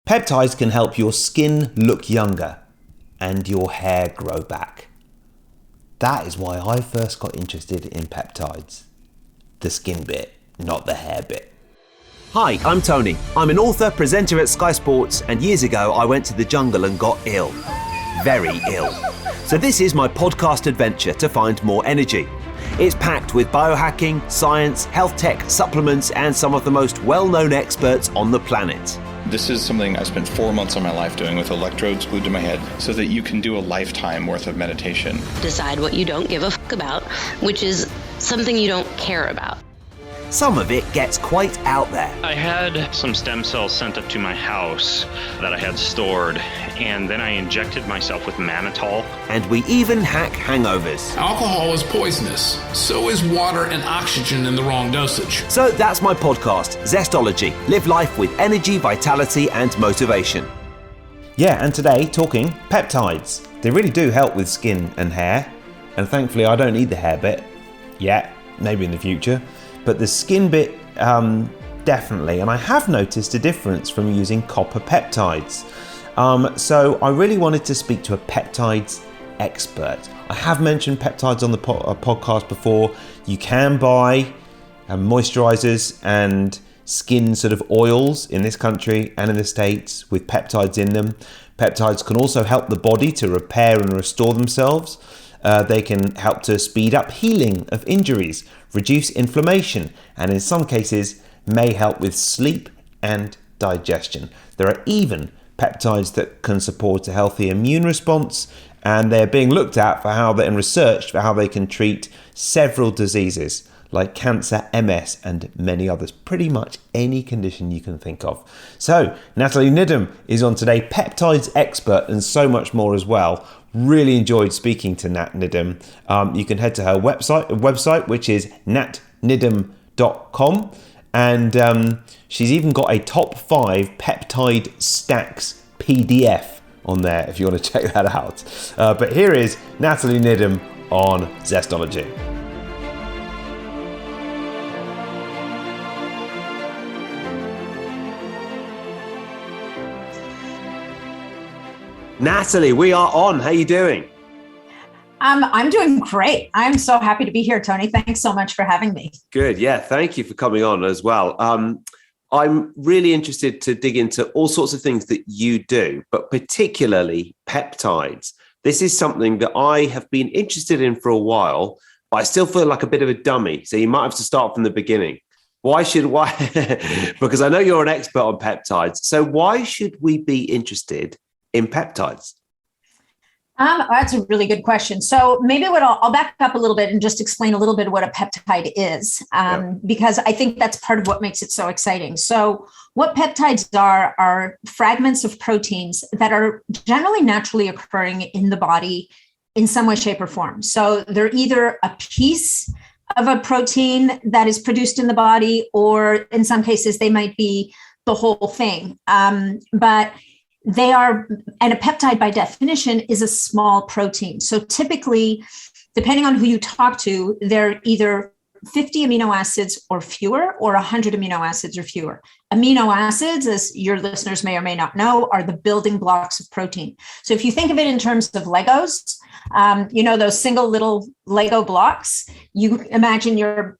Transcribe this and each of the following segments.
Peptides can help your skin look younger and your hair grow back. That is why I first got interested in peptides. The skin bit, not the hair bit. Hi, I'm Tony. I'm an author, presenter at Sky Sports, and years ago I went to the jungle and got ill. Very ill. So this is my podcast adventure to find more energy. It's packed with biohacking, science, health tech, supplements, and some of the most well-known experts on the planet. This is something I spent 4 months of my life doing with electrodes glued to my head so that you can do a lifetime worth of meditation. Decide what you don't give a fuck about, which is something you don't care about. Some of it gets quite out there. I had some stem cells sent up to my house that I had stored, and then I injected myself with mannitol. And we even hack hangovers. Alcohol is poisonous. So is water and oxygen in the wrong dosage. So that's my podcast, Zestology. Live life with energy, vitality, and motivation. Yeah, and today talking peptides. They really do help with skin and hair. And thankfully I don't need the hair bit yet, maybe in the future. But the skin bit, definitely. And I have noticed a difference from using copper peptides. So I really wanted to speak to a peptides expert. I have mentioned peptides on the podcast before. You can buy moisturizers and skin sort of oils in this country and in the States with peptides in them. Peptides can also help the body to repair and restore themselves. They can help to speed up healing of injuries, reduce inflammation, and in some cases may help with sleep and digestion. There are even peptides that can support a healthy immune response, and they're being looked at for how they're researched for how they can treat several diseases like cancer, MS, and many others. Pretty much any condition you can think of. So, Nathalie Niddam is on today, peptides expert, and so much more as well. Really enjoyed speaking to Nat Niddam. You can head to her website, which is natniddam.com. And she's even got a top 5 peptide stacks PDF on there if you want to check that out. But here is Nathalie Niddam on Zestology. Nathalie, we are on. How are you doing? I'm doing great. I'm so happy to be here, Tony. Thanks so much for having me. Good. Yeah. Thank you for coming on as well. I'm really interested to dig into all sorts of things that you do, but particularly peptides. This is something that I have been interested in for a while, but I still feel like a bit of a dummy. So you might have to start from the beginning. Why? Because I know you're an expert on peptides. So why should we be interested in peptides? That's a really good question. So maybe I'll back up a little bit and just explain a little bit what a peptide is, because I think that's part of what makes it so exciting. So what peptides are fragments of proteins that are generally naturally occurring in the body in some way, shape, or form. So they're either a piece of a protein that is produced in the body, or in some cases they might be the whole thing. But they are, and a peptide by definition is a small protein. So typically, depending on who you talk to, they're either 50 amino acids or fewer, or 100 amino acids or fewer. Amino acids, as your listeners may or may not know, are the building blocks of protein. So if you think of it in terms of Legos, those single little Lego blocks, you imagine your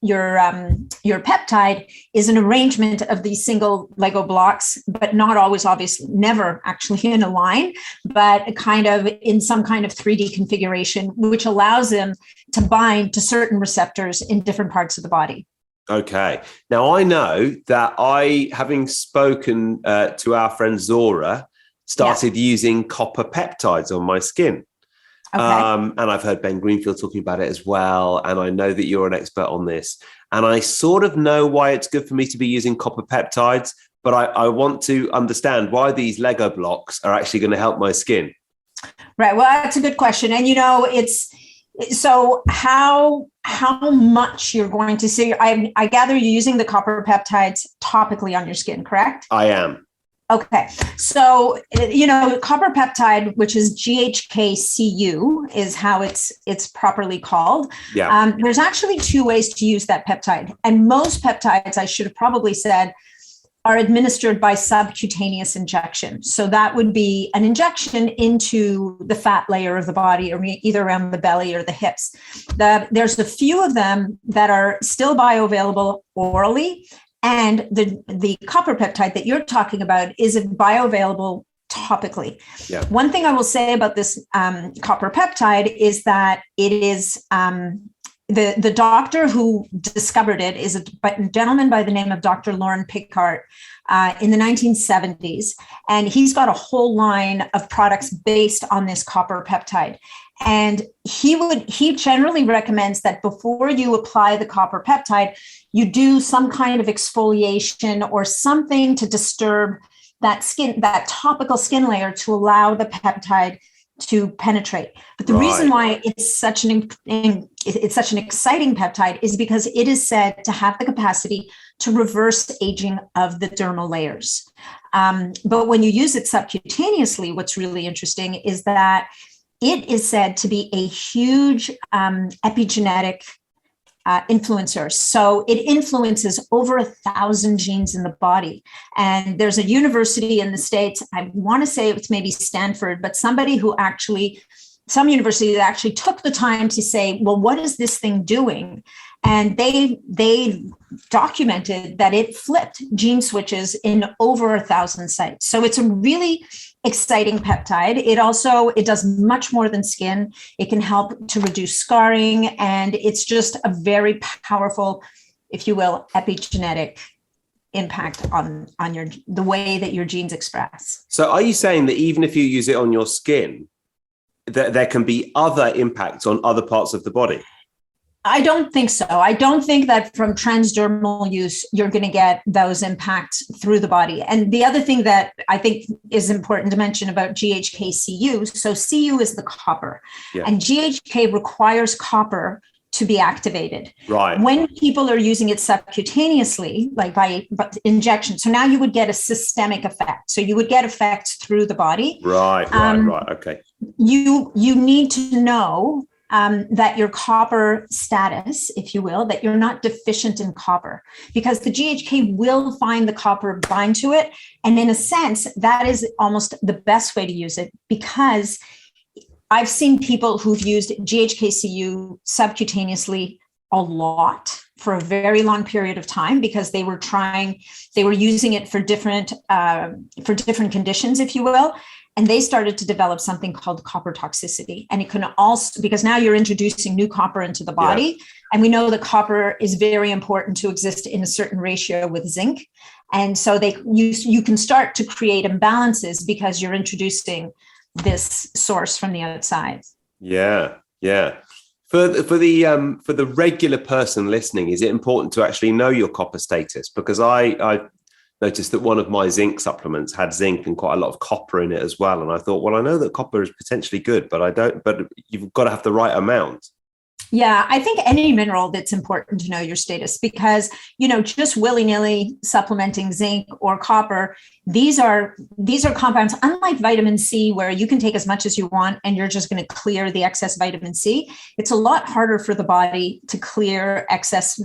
peptide is an arrangement of these single Lego blocks, but not always, obviously, never actually in a line, but kind of in some kind of 3D configuration, which allows them to bind to certain receptors in different parts of the body. Okay. Now, I know that having spoken to our friend Zora, started using copper peptides on my skin. Okay. And I've heard Ben Greenfield talking about it as well. And I know that you're an expert on this. And I sort of know why it's good for me to be using copper peptides, but I want to understand why these Lego blocks are actually going to help my skin. Right. Well, that's a good question. And, it's so how much you're going to see. I gather you're using the copper peptides topically on your skin, correct? I am. Okay. So, copper peptide, which is GHKCU, is how it's properly called. Yeah. There's actually 2 ways to use that peptide. And most peptides, I should have probably said, are administered by subcutaneous injection. So that would be an injection into the fat layer of the body, or either around the belly or the hips. There's a few of them that are still bioavailable orally, and the copper peptide that you're talking about is bioavailable topically. Yeah. One thing I will say about this copper peptide is that it is the doctor who discovered it is a gentleman by the name of Dr. Lauren Picard in the 1970s. And he's got a whole line of products based on this copper peptide. And he generally recommends that before you apply the copper peptide, you do some kind of exfoliation or something to disturb that topical skin layer to allow the peptide to penetrate. But the reason why it's such an exciting peptide is because it is said to have the capacity to reverse aging of the dermal layers. But when you use it subcutaneously, what's really interesting is that it is said to be a huge epigenetic influencer. So it influences over 1,000 genes in the body. And there's a university in the States, I want to say it's maybe Stanford, but some university that actually took the time to say, well, what is this thing doing? And they documented that it flipped gene switches in over 1,000 sites. So it's a really exciting peptide. It does much more than skin. It can help to reduce scarring, and it's just a very powerful, if you will, epigenetic impact on the way that your genes express. So are you saying that even if you use it on your skin, that there can be other impacts on other parts of the body? I don't think so. I don't think that from transdermal use, you're going to get those impacts through the body. And the other thing that I think is important to mention about GHK-Cu, so Cu is the copper, and GHK requires copper to be activated. Right. When people are using it subcutaneously, like by injection, so now you would get a systemic effect. So you would get effects through the body. Right. Okay. You need to know that your copper status, if you will, that you're not deficient in copper, because the GHK will find the copper, bind to it. And in a sense, that is almost the best way to use it, because I've seen people who've used GHK-Cu subcutaneously a lot for a very long period of time, because they were using it for different conditions, if you will. And they started to develop something called copper toxicity. And it can also, because now you're introducing new copper into the body. And we know that copper is very important to exist in a certain ratio with zinc. And so you can start to create imbalances because you're introducing this source from the outside. Yeah. For the regular person listening, is it important to actually know your copper status? Because I noticed that one of my zinc supplements had zinc and quite a lot of copper in it as well. And I thought, well, I know that copper is potentially good, but you've got to have the right amount. Yeah, I think any mineral that's important to know your status, because, just willy-nilly supplementing zinc or copper, these are compounds, unlike vitamin C, where you can take as much as you want and you're just going to clear the excess vitamin C. It's a lot harder for the body to clear excess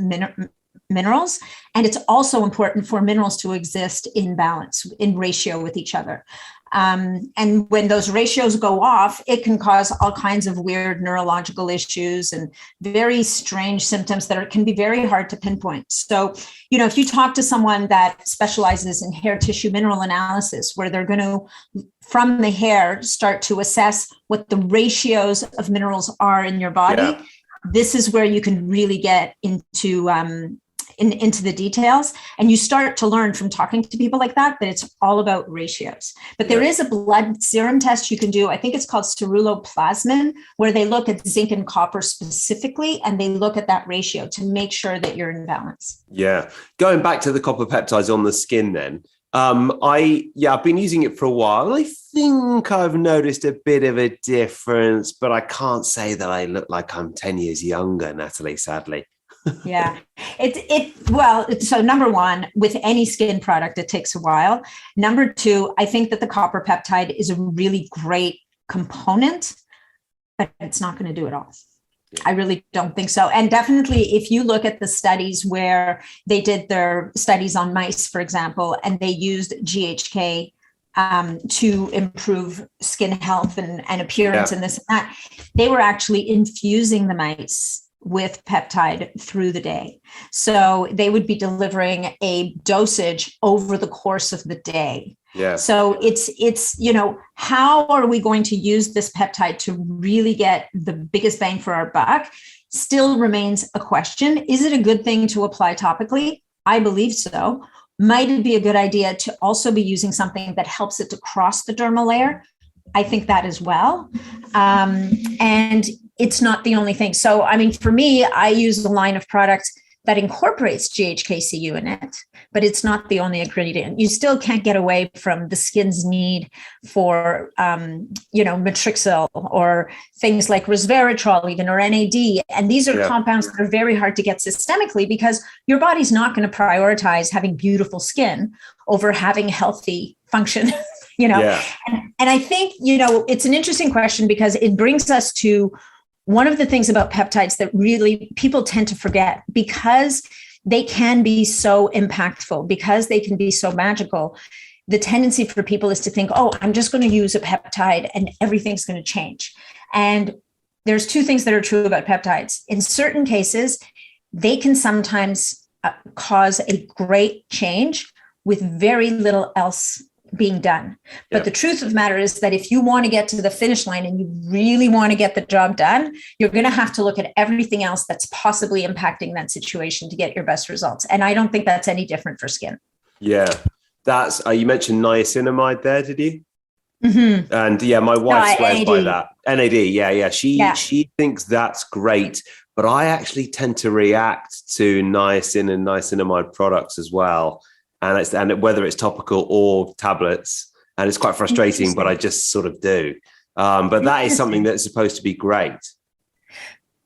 minerals. And it's also important for minerals to exist in balance, in ratio with each other. And when those ratios go off, it can cause all kinds of weird neurological issues and very strange symptoms that can be very hard to pinpoint. So, if you talk to someone that specializes in hair tissue mineral analysis, where they're going to, from the hair, start to assess what the ratios of minerals are in your body, this is where you can really get into the details, and you start to learn from talking to people like that it's all about ratios. But there is a blood serum test you can do. I think it's called ceruloplasmin, where they look at zinc and copper specifically, and they look at that ratio to make sure that you're in balance. Yeah. Going back to the copper peptides on the skin then, I've been using it for a while. I think I've noticed a bit of a difference, but I can't say that I look like I'm 10 years younger, Nathalie, sadly. Yeah, so number one, with any skin product, it takes a while. Number two, I think that the copper peptide is a really great component, but it's not going to do it all. I really don't think so. And definitely, if you look at the studies where they did their studies on mice, for example, and they used GHK to improve skin health and appearance and this and that, they were actually infusing the mice with peptide through the day. So they would be delivering a dosage over the course of the day. Yeah. So it's, you know, how are we going to use this peptide to really get the biggest bang for our buck? Still remains a question. Is it a good thing to apply topically? I believe so. Might it be a good idea to also be using something that helps it to cross the dermal layer? I think that as well. And it's not the only thing. So, I mean, for me, I use a line of products that incorporates GHKCU in it, but it's not the only ingredient. You still can't get away from the skin's need for, matrixyl or things like resveratrol even, or NAD. And these are compounds that are very hard to get systemically because your body's not going to prioritize having beautiful skin over having healthy function. And I think, it's an interesting question because it brings us to one of the things about peptides that really people tend to forget, because they can be so impactful, because they can be so magical. The tendency for people is to think, oh, I'm just going to use a peptide and everything's going to change. And there's two things that are true about peptides. In certain cases, they can sometimes cause a great change with very little else being done. But the truth of the matter is that if you want to get to the finish line and you really want to get the job done, you're going to have to look at everything else that's possibly impacting that situation to get your best results. And I don't think that's any different for skin. Yeah. That's, you mentioned niacinamide there, did you? Mm-hmm. And my wife swears by that. NAD. She thinks that's great, but I actually tend to react to niacin and niacinamide products as well. And whether it's topical or tablets, and it's quite frustrating, but I just sort of do. But that is something that's supposed to be great.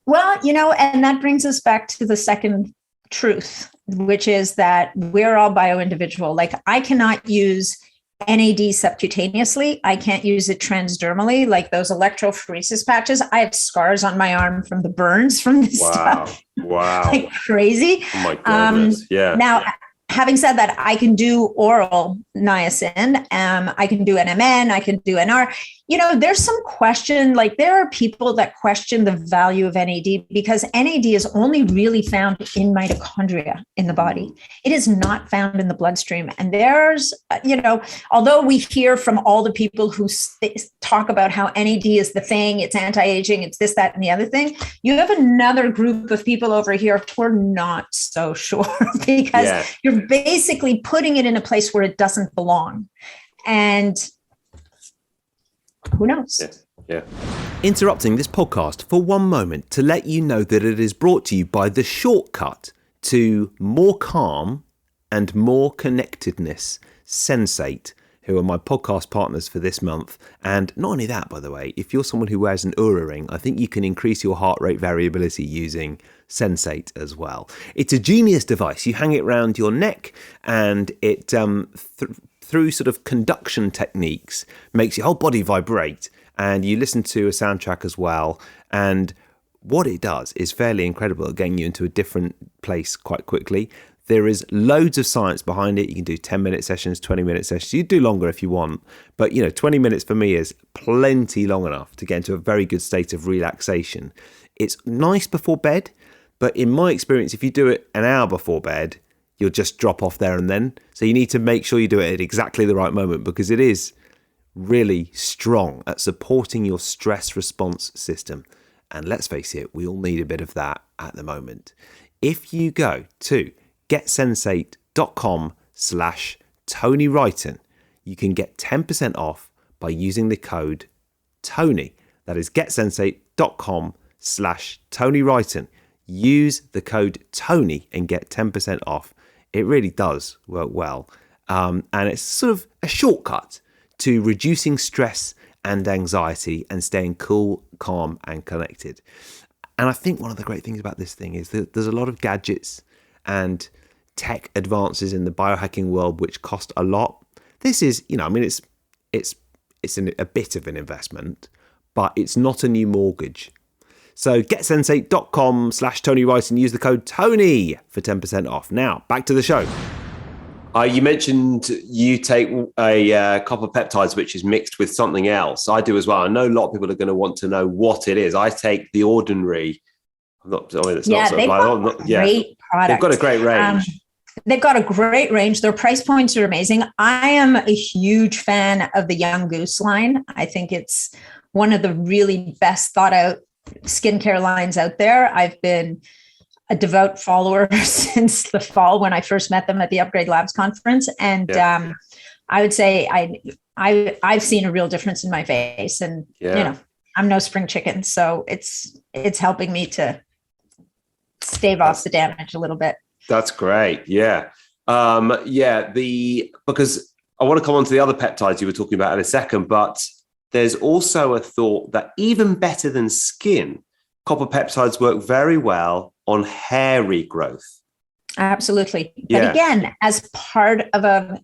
Well, and that brings us back to the second truth, which is that we're all bio-individual. Like, I cannot use NAD subcutaneously. I can't use it transdermally, like those electrophoresis patches. I have scars on my arm from the burns from this stuff. Wow. Like crazy. Oh my goodness. Now, having said that, I can do oral niacin. I can do NMN. I can do NR. There's some question, like there are people that question the value of NAD because NAD is only really found in mitochondria in the body. It is not found in the bloodstream. And there's, although we hear from all the people who talk about how NAD is the thing, it's anti-aging, it's this, that, and the other thing, you have another group of people over here who are not so sure because you're basically putting it in a place where it doesn't belong. And who knows? Yeah. Interrupting this podcast for one moment to let you know that it is brought to you by the shortcut to more calm and more connectedness, Sensate, who are my podcast partners for this month. And not only that, by the way, if you're someone who wears an Oura ring, I think you can increase your heart rate variability using Sensate as well. It's a genius device. You hang it around your neck and it through sort of conduction techniques, makes your whole body vibrate, and you listen to a soundtrack as well. And what it does is fairly incredible at getting you into a different place quite quickly. There is loads of science behind it. You can do 10-minute sessions, 20-minute sessions. You do longer if you want, but 20 minutes for me is plenty long enough to get into a very good state of relaxation. It's nice before bed, but in my experience, if you do it an hour before bed, you'll just drop off there and then. So you need to make sure you do it at exactly the right moment because it is really strong at supporting your stress response system. And let's face it, we all need a bit of that at the moment. If you go to getsensate.com/Tony Wrighton, you can get 10% off by using the code TONY. That is getsensate.com/Tony Wrighton. Use the code TONY and get 10% off. It really does work well. And it's sort of a shortcut to reducing stress and anxiety and staying cool, calm, and connected. And I think one of the great things about this thing is that there's a lot of gadgets and tech advances in the biohacking world which cost a lot. This is, it's a bit of an investment, but it's not a new mortgage. So getsensate.com/Tony Rice and use the code Tony for 10% off. Now, back to the show. You mentioned you take a copper peptides, which is mixed with something else. I do as well. I know a lot of people are going to want to know what it is. I take the ordinary. Great product. They've got a great range. They've got a great range. Their price points are amazing. I am a huge fan of the Young Goose line. I think it's one of the really best thought out skincare lines out there. I've been a devout follower since the fall when I first met them at the Upgrade Labs conference. And I would say I've seen a real difference in my face, and I'm no spring chicken. So it's helping me to stave off the damage a little bit. That's great. Yeah. Because I want to come on to the other peptides you were talking about in a second, but there's also a thought that even better than skin, copper peptides work very well on hair regrowth. Absolutely. But again, as part of a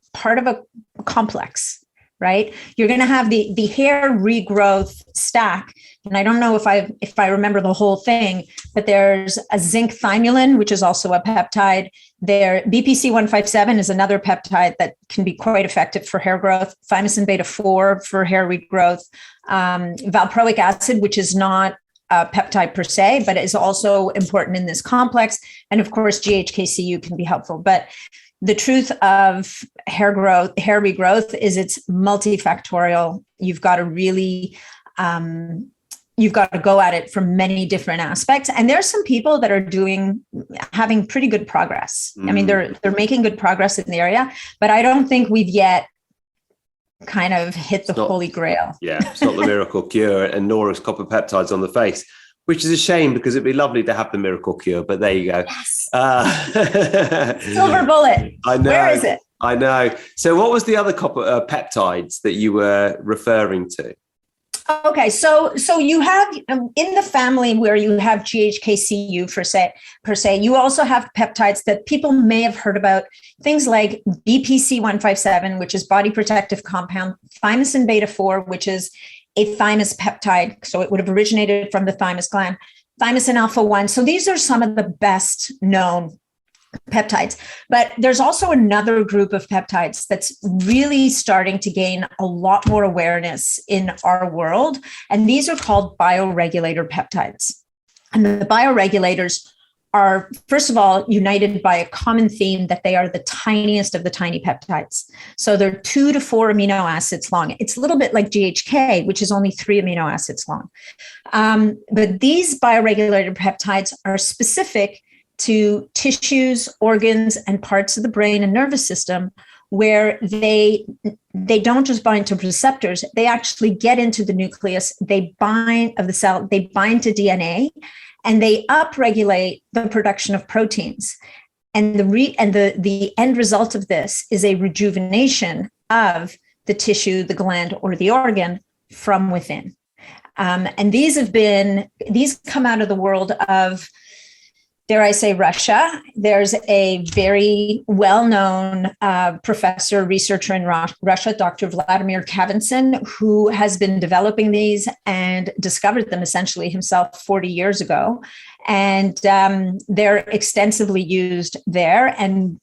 complex, right? You're going to have the hair regrowth stack. And I don't know if I remember the whole thing, but there's a zinc thymulin, which is also a peptide. There, BPC 157 is another peptide that can be quite effective for hair growth. Thymosin beta 4 for hair regrowth. Valproic acid, which is not a peptide per se, but is also important in this complex. And of course, GHKCU can be helpful. But the truth of hair regrowth is it's multifactorial. You've got to really you've got to go at it from many different aspects. And there's some people that are having pretty good progress. I mean, they're making good progress in the area, but I don't think we've yet kind of hit the holy grail. Yeah, it's not the miracle cure, and nor is copper peptides on the face, which is a shame because it'd be lovely to have the miracle cure, but there you go. Yes. Silver bullet. I know. Where is it? I know. So what was the other copper peptides that you were referring to? Okay, so you have in the family where you have GHKCU per se, you also have peptides that people may have heard about, things like BPC 157, which is body protective compound, thymosin beta 4, which is a thymus peptide, so it would have originated from the thymus gland, thymosin alpha 1. So these are some of the best known peptides. But there's also another group of peptides that's really starting to gain a lot more awareness in our world. And these are called bioregulator peptides. And the bioregulators are, first of all, united by a common theme that they are the tiniest of the tiny peptides. So they're 2 to 4 amino acids long. It's a little bit like GHK, which is only 3 amino acids long. But these bioregulator peptides are specific to tissues, organs, and parts of the brain and nervous system where they don't just bind to receptors, they actually get into the nucleus, they bind of the cell, they bind to DNA, and they upregulate the production of proteins. And the end result of this is a rejuvenation of the tissue, the gland, or the organ from within. And these come out of the world of, dare I say, Russia. There's a very well-known professor, researcher in Russia, Dr. Vladimir Kavinson, who has been developing these and discovered them essentially himself 40 years ago. And they're extensively used there and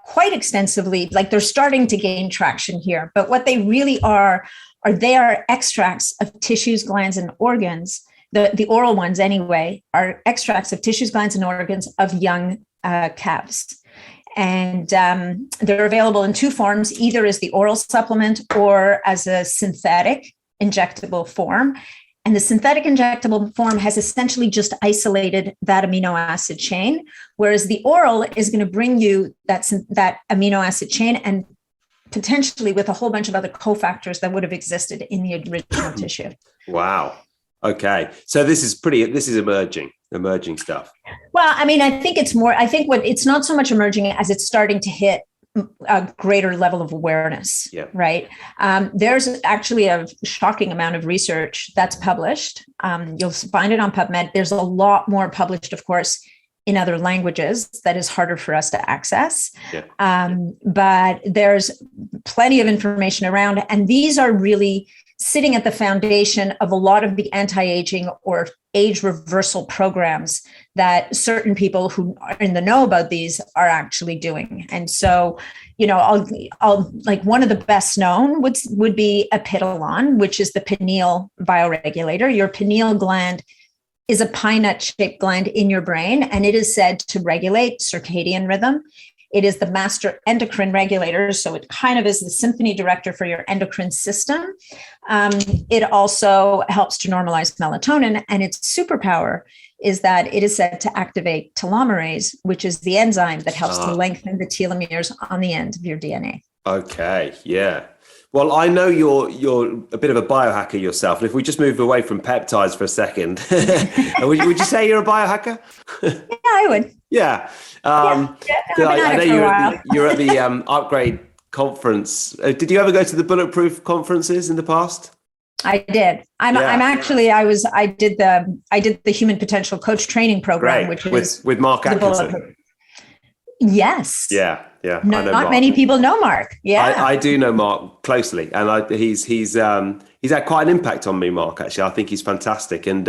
quite extensively, like they're starting to gain traction here. But what they really are they are extracts of tissues, glands, and organs. The oral ones, anyway, are extracts of tissues, glands, and organs of young calves. And they're available in 2 forms, either as the oral supplement or as a synthetic injectable form. And the synthetic injectable form has essentially just isolated that amino acid chain, whereas the oral is going to bring you that amino acid chain and potentially with a whole bunch of other cofactors that would have existed in the original tissue. Wow. Okay. So this is emerging stuff. Well, I mean, I think it's not so much emerging as it's starting to hit a greater level of awareness, right? There's actually a shocking amount of research that's published. You'll find it on PubMed. There's a lot more published, of course, in other languages that is harder for us to access. But there's plenty of information around, and these are really sitting at the foundation of a lot of the anti-aging or age reversal programs that certain people who are in the know about these are actually doing. And so, I'll like one of the best known would be Epithelon, which is the pineal bioregulator. Your pineal gland is a pine nut shaped gland in your brain, and it is said to regulate circadian rhythm. It is the master endocrine regulator, so it kind of is the symphony director for your endocrine system. It also helps to normalize melatonin, and its superpower is that it is said to activate telomerase, which is the enzyme that helps to lengthen the telomeres on the end of your DNA. Okay, yeah. Well, I know you're a bit of a biohacker yourself. And if we just move away from peptides for a second, would you say you're a biohacker? Yeah, I would. Yeah. I know you're at the Upgrade conference. Did you ever go to the Bulletproof conferences in the past? I did. I did the Human Potential Coach Training Program, Great. which is with Mark Atkinson. Yes. Yeah. Not many people know Mark. Yeah, I do know Mark closely, and he's had quite an impact on me, Mark. Actually, I think he's fantastic, and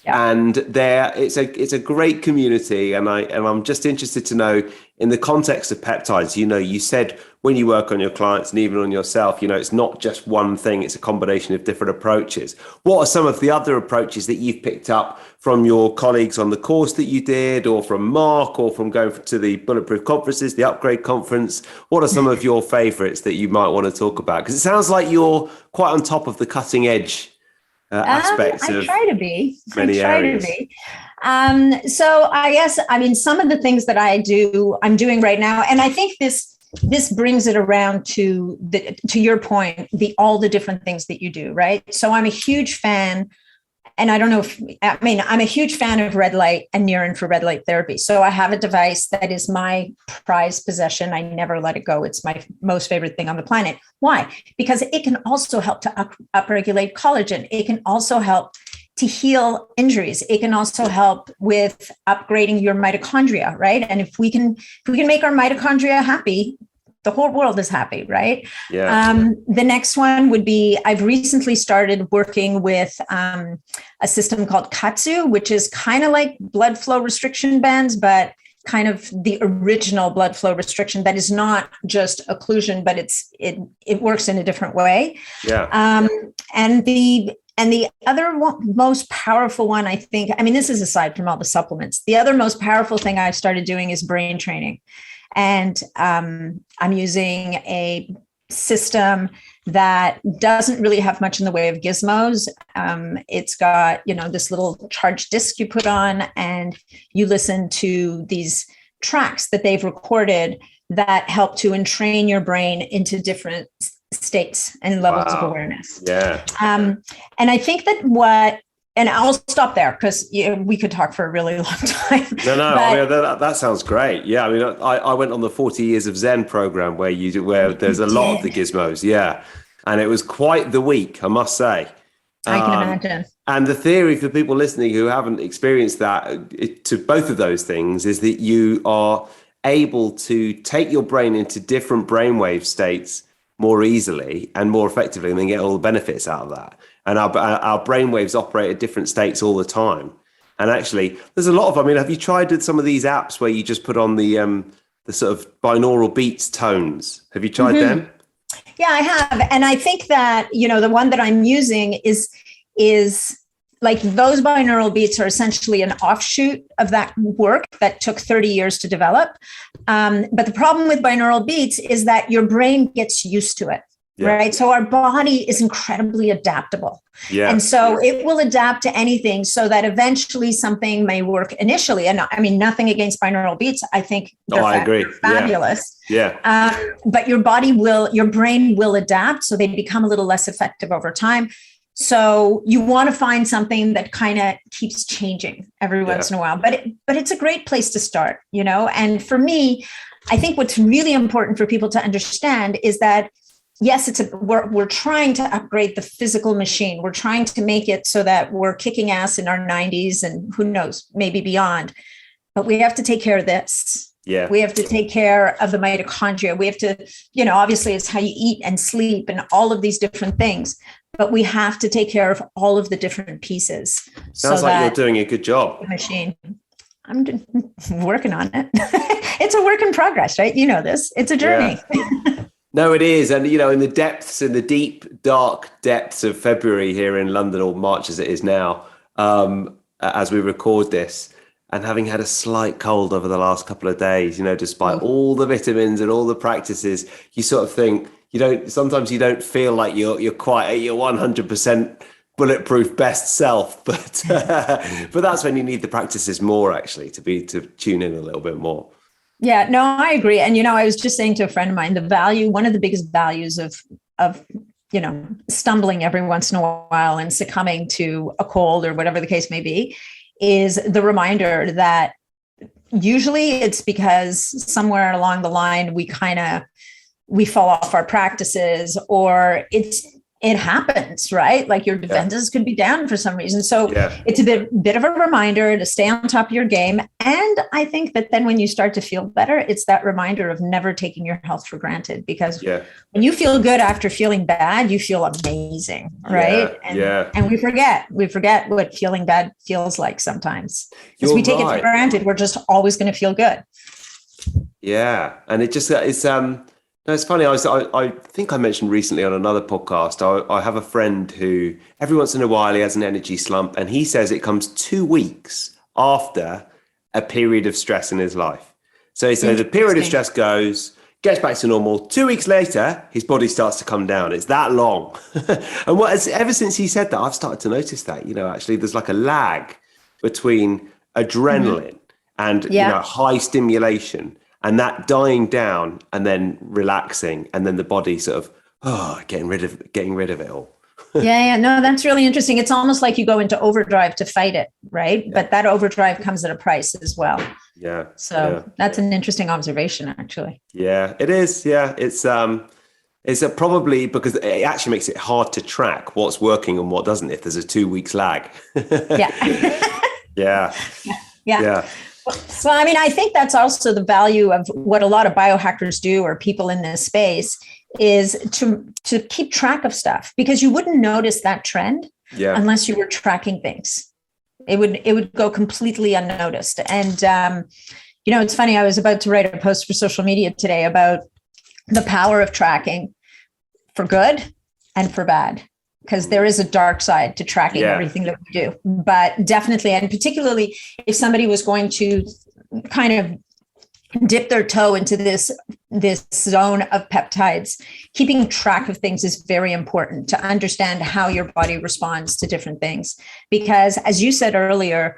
it's a great community, and I'm just interested to know, in the context of peptides, you said when you work on your clients and even on yourself, it's not just one thing, it's a combination of different approaches. What are some of the other approaches that you've picked up from your colleagues on the course that you did, or from Mark, or from going to the Bulletproof conferences, the Upgrade conference? What are some of your favorites that you might want to talk about? Because it sounds like you're quite on top of the cutting edge aspects of try to be. many areas. So I guess, some of the things that I'm doing right now, and I think this brings it around to your point, all the different things that you do, right? So I'm a huge fan, and I'm a huge fan of red light and near infrared light therapy. So I have a device that is my prized possession. I never let it go. It's my most favorite thing on the planet. Why? Because it can also help to upregulate collagen. It can also help to heal injuries. It can also help with upgrading your mitochondria, right? And if we can make our mitochondria happy, the whole world is happy, right? Yeah. The next one would be, I've recently started working with a system called Katsu, which is kind of like blood flow restriction bands, but kind of the original blood flow restriction that is not just occlusion, but it works in a different way. Yeah. And the other most powerful one, I think, this is aside from all the supplements, the other most powerful thing I've started doing is brain training. And I'm using a system that doesn't really have much in the way of gizmos. It's got, this little charged disc you put on, and you listen to these tracks that they've recorded that help to entrain your brain into different states and levels of awareness. Yeah. And I think that and I'll stop there because we could talk for a really long time. No, that sounds great. Yeah, I went on the 40 Years of Zen program where there's a lot of the gizmos. Yeah, and it was quite the week, I must say. I can imagine. And the theory for people listening who haven't experienced that, to both of those things, is that you are able to take your brain into different brainwave states more easily and more effectively, and then get all the benefits out of that. And our brainwaves operate at different states all the time. And actually, there's a lot of, have you tried some of these apps where you just put on the sort of binaural beats tones? Have you tried them? Yeah, I have. And I think that, the one that I'm using is like, those binaural beats are essentially an offshoot of that work that took 30 years to develop. But the problem with binaural beats is that your brain gets used to it. Yeah. Right. So our body is incredibly adaptable. Yeah. And so it will adapt to anything, so that eventually something may work initially. And nothing against binaural beats. I think I agree. Fabulous. Yeah. But your brain will adapt. So they become a little less effective over time. So you want to find something that kind of keeps changing every once in a while. But it's a great place to start, And for me, I think what's really important for people to understand is that, yes, we're trying to upgrade the physical machine. We're trying to make it so that we're kicking ass in our 90s and who knows, maybe beyond. But we have to take care of this. Yeah. We have to take care of the mitochondria. We have to, obviously it's how you eat and sleep and all of these different things. but we have to take care of all of the different pieces. Sounds like you're doing a good job. Machine. I'm working on it. It's a work in progress, right? You know this. It's a journey. Yeah. No, it is. And, in the deep, dark depths of February here in London, or March as it is now, as we record this, and having had a slight cold over the last couple of days, despite all the vitamins and all the practices, you sort of think, sometimes you don't feel like you're quite at your 100% bulletproof best self, but that's when you need the practices more, actually, to tune in a little bit more. Yeah, no, I agree. And, I was just saying to a friend of mine, one of the biggest values of stumbling every once in a while and succumbing to a cold or whatever the case may be, is the reminder that usually it's because somewhere along the line, we fall off our practices, or it happens, right? Like your defenses could be down for some reason. So it's a bit of a reminder to stay on top of your game. And I think that then when you start to feel better, it's that reminder of never taking your health for granted, because when you feel good after feeling bad, you feel amazing, right? And we forget what feeling bad feels like sometimes, because we take it for granted. We're just always going to feel good. Yeah. And it's funny. I think I mentioned recently on another podcast, I have a friend who every once in a while he has an energy slump, and he says it comes 2 weeks after a period of stress in his life. So he says the period of stress goes, gets back to normal. 2 weeks later, his body starts to come down. It's that long. And ever since he said that, I've started to notice that, actually there's like a lag between adrenaline and high stimulation, and that dying down and then relaxing, and then the body sort of getting rid of it all. No, that's really interesting. It's almost like you go into overdrive to fight it, right? Yeah. But that overdrive comes at a price as well. Yeah. So that's an interesting observation, actually. Yeah, it is. Yeah, it's probably because it actually makes it hard to track what's working and what doesn't if there's a 2 weeks lag. Yeah. So, I think that's also the value of what a lot of biohackers do, or people in this space, is to keep track of stuff, because you wouldn't notice that trend unless you were tracking things. It would go completely unnoticed. And, it's funny, I was about to write a post for social media today about the power of tracking for good and for bad, because there is a dark side to tracking everything that we do. But definitely, and particularly if somebody was going to kind of dip their toe into this zone of peptides, keeping track of things is very important to understand how your body responds to different things. Because as you said earlier,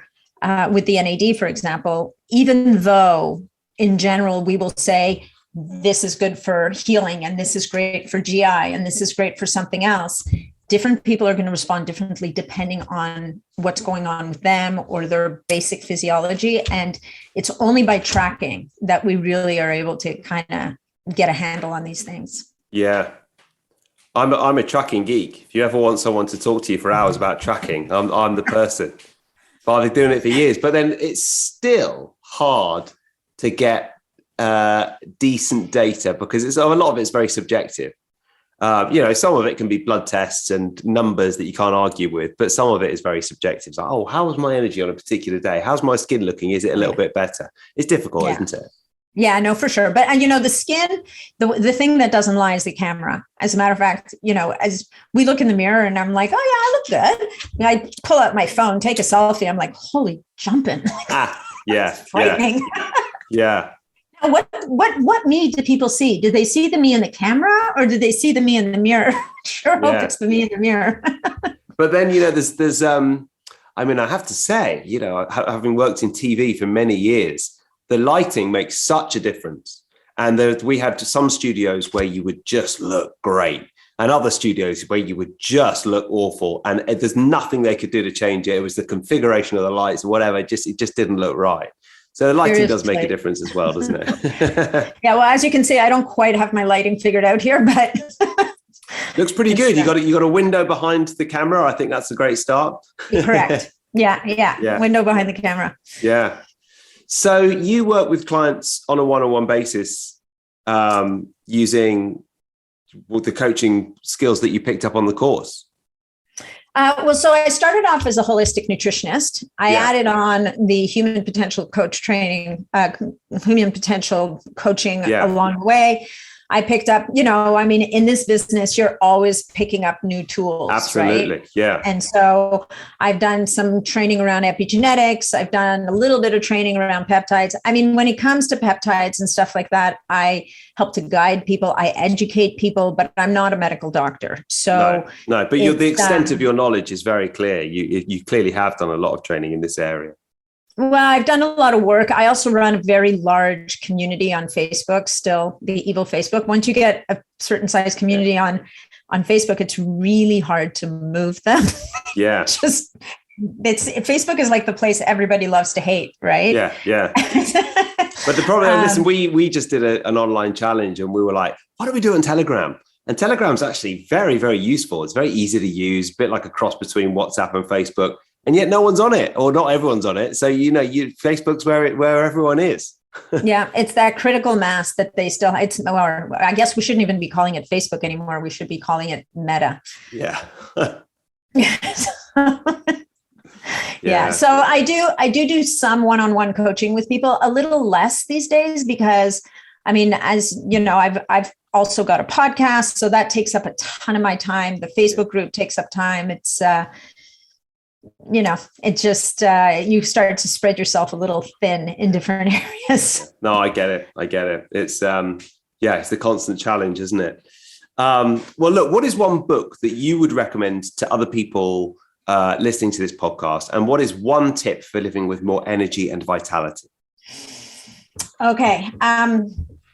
with the NAD, for example, even though in general we will say, this is good for healing, and this is great for GI, and this is great for something else, different people are going to respond differently depending on what's going on with them or their basic physiology. And it's only by tracking that we really are able to kind of get a handle on these things. Yeah. I'm a tracking geek. If you ever want someone to talk to you for hours about tracking, I'm the person. I've been doing it for years, but then it's still hard to get decent data, because a lot of it's very subjective. Some of it can be blood tests and numbers that you can't argue with, but some of it is very subjective. It's like, how's my energy on a particular day? How's my skin looking? Is it a little bit better? It's difficult, isn't it? Yeah, no, for sure. But, the skin, the thing that doesn't lie is the camera. As a matter of fact, as we look in the mirror and I'm like, oh yeah, I look good. And I pull out my phone, take a selfie. I'm like, holy jumping. Frightening. Yeah. What me do people see? Did they see the me in the camera, or did they see the me in the mirror? Hope it's the me in the mirror. But then, there's I have to say, having worked in TV for many years, the lighting makes such a difference. And we had some studios where you would just look great, and other studios where you would just look awful. And there's nothing they could do to change it. It was the configuration of the lights or whatever. It just didn't look right. So the lighting does make a difference as well, doesn't it? Yeah, well, as you can see, I don't quite have my lighting figured out here, but looks pretty good. You got a window behind the camera. I think that's a great start. Correct. Yeah. Window behind the camera. Yeah. So you work with clients on a one-on-one basis, using the coaching skills that you picked up on the course. Well, so I started off as a holistic nutritionist. I added on the human potential coach training, human potential coaching along the way. I picked up, in this business, you're always picking up new tools. Absolutely. Right? Yeah. And so I've done some training around epigenetics. I've done a little bit of training around peptides. I mean, when it comes to peptides and stuff like that, I help to guide people. I educate people, but I'm not a medical doctor. So no, but the extent of your knowledge is very clear. You clearly have done a lot of training in this area. Well, I've done a lot of work. I also run a very large community on Facebook, still the evil Facebook. Once you get a certain size community on Facebook, it's really hard to move them. Yeah. Facebook is like the place everybody loves to hate, right? Yeah. But the problem, listen, we just did an online challenge and we were like, why don't we do it on Telegram? And Telegram's actually very, very useful. It's very easy to use, a bit like a cross between WhatsApp and Facebook. And yet no one's on it, or not everyone's on it. So, Facebook's where everyone is. Yeah, it's that critical mass that they still, or I guess we shouldn't even be calling it Facebook anymore. We should be calling it Meta. Yeah. Yeah. So I do some one-on-one coaching with people, a little less these days, because as you know, I've also got a podcast. So that takes up a ton of my time. The Facebook group takes up time. It's, it just, you start to spread yourself a little thin in different areas. No, I get it. It's, it's the constant challenge, isn't it? Well, look, what is one book that you would recommend to other people listening to this podcast? And what is one tip for living with more energy and vitality? Okay.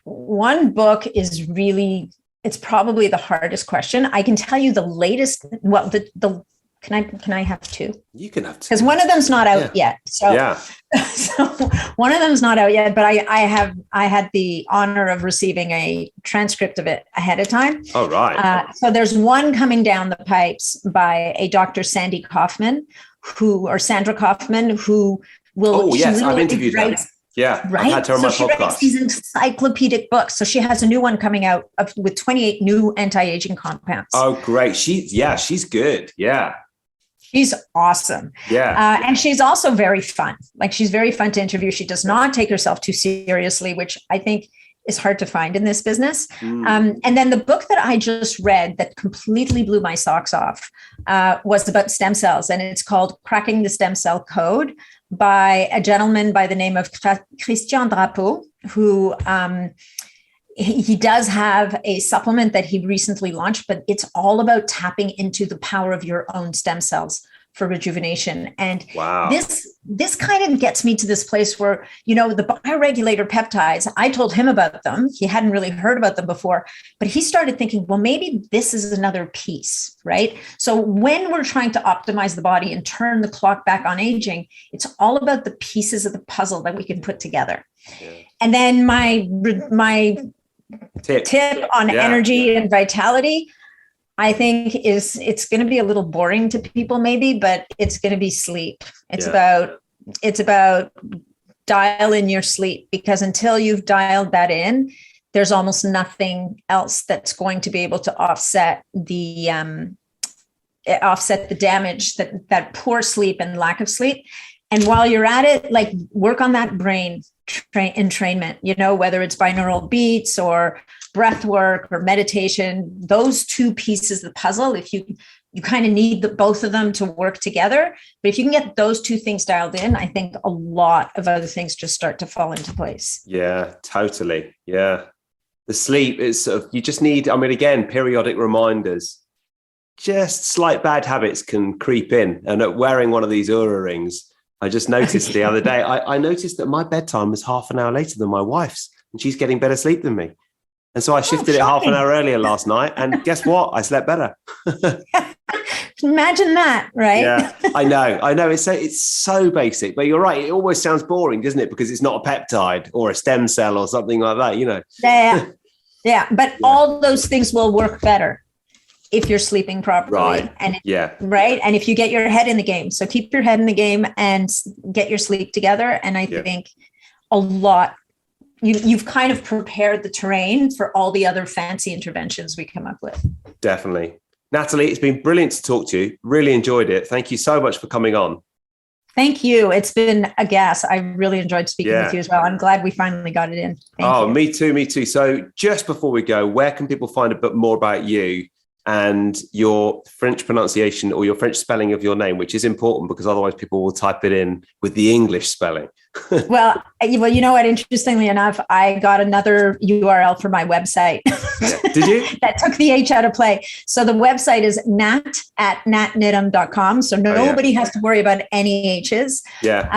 One book is really, it's probably the hardest question. I can tell you the latest, can I have two? You can have two. Because one of them's not out yet. So one of them's not out yet, but I had the honor of receiving a transcript of it ahead of time. Oh, right. So there's one coming down the pipes by a Dr. Sandra Kaufman, who will. Oh, yes, I've interviewed her. Yeah, right. I've had her on my podcast. She writes these encyclopedic books. So she has a new one coming out with 28 new anti-aging compounds. Oh, great. She's good. Yeah. She's awesome. Yeah. And she's also very fun. Like, she's very fun to interview. She does not take herself too seriously, which I think is hard to find in this business. And then the book that I just read that completely blew my socks off was about stem cells. And it's called Cracking the Stem Cell Code by a gentleman by the name of Christian Drapeau, who he does have a supplement that he recently launched, but it's all about tapping into the power of your own stem cells for rejuvenation. And this kind of gets me to this place where, the Bioregulator peptides, I told him about them. He hadn't really heard about them before, but he started thinking, well, maybe this is another piece, right? So when we're trying to optimize the body and turn the clock back on aging, it's all about the pieces of the puzzle that we can put together. Yeah. And then my tip on energy and vitality, I think it's going to be a little boring to people maybe, but it's going to be sleep. It's about dial in your sleep, because until you've dialed that in, there's almost nothing else that's going to be able to offset the damage that poor sleep and lack of sleep. And while you're at it, like, work on that brain entrainment, whether it's binaural beats or breath work or meditation, those two pieces of the puzzle, if you kind of need both of them to work together. But if you can get those two things dialed in, I think a lot of other things just start to fall into place. Yeah, totally. Yeah. The sleep is sort of, you just need, again, periodic reminders. Just slight bad habits can creep in. And wearing one of these Oura rings, I just noticed the other day, I noticed that my bedtime was half an hour later than my wife's, and she's getting better sleep than me. And so I shifted it half an hour earlier last night, and guess what? I slept better. Imagine that, right? Yeah, I know. It's so basic, but you're right. It almost sounds boring, doesn't it? Because it's not a peptide or a stem cell or something like that, Yeah. But all those things will work better if you're sleeping properly. Right. And And if you get your head in the game. So keep your head in the game and get your sleep together. And I think a lot, you've kind of prepared the terrain for all the other fancy interventions we come up with. Definitely. Nathalie, it's been brilliant to talk to you. Really enjoyed it. Thank you so much for coming on. Thank you. It's been a gas. I really enjoyed speaking with you as well. I'm glad we finally got it in. Thank you. Me too. So just before we go, where can people find a bit more about you and your French pronunciation or your French spelling of your name, which is important because otherwise people will type it in with the English spelling? Well, you know what? Interestingly enough, I got another URL for my website. Yeah. Did you? That took the H out of play. So the website is nat@natniddam.com. So nobody has to worry about any H's. Yeah.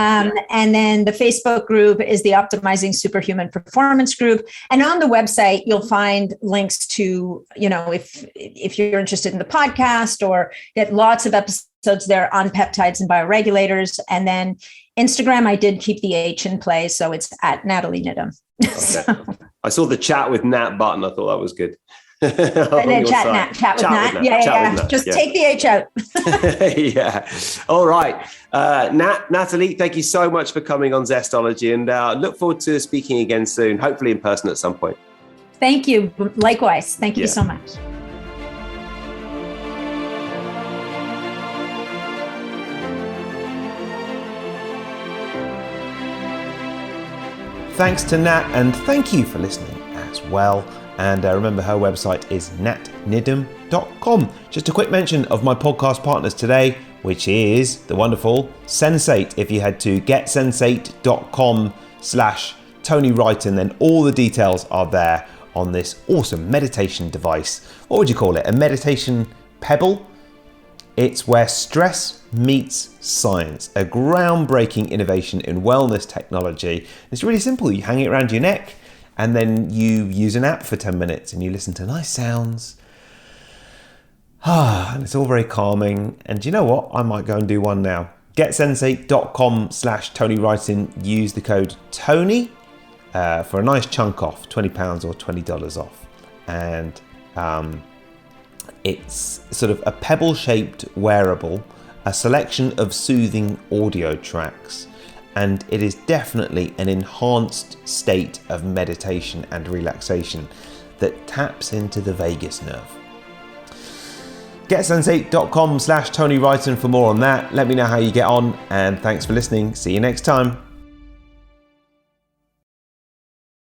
And then the Facebook group is the Optimizing Superhuman Performance group. And on the website, you'll find links to, if you're interested in the podcast, or get lots of episodes there on peptides and bioregulators. And then Instagram, I did keep the H in play. So it's at Nathalie Niddam. Okay. So. I saw the chat with Nat button. I thought that was good. And then chat with Nat. Yeah. Just take the H out. Yeah. All right. Nathalie, thank you so much for coming on Zestology, and look forward to speaking again soon, hopefully in person at some point. Thank you. Likewise. Thank you so much. Thanks to Nat, and thank you for listening as well. And remember, her website is natniddam.com. Just a quick mention of my podcast partners today, which is the wonderful Sensate. If you head to getsensate.com/Tony Wrighton, then all the details are there on this awesome meditation device. What would you call it? A meditation pebble? It's where stress meets science, a groundbreaking innovation in wellness technology. It's really simple. You hang it around your neck, and then you use an app for 10 minutes and you listen to nice sounds. And it's all very calming. And you know what? I might go and do one now. Getsensate.com/Tony Wrighton. Use the code Tony for a nice chunk off, £20 or $20 off. And it's sort of a pebble-shaped wearable, a selection of soothing audio tracks, and it is definitely an enhanced state of meditation and relaxation that taps into the vagus nerve. Getsensate.com/Tony Wrighton for more on that. Let me know how you get on, and thanks for listening. See you next time.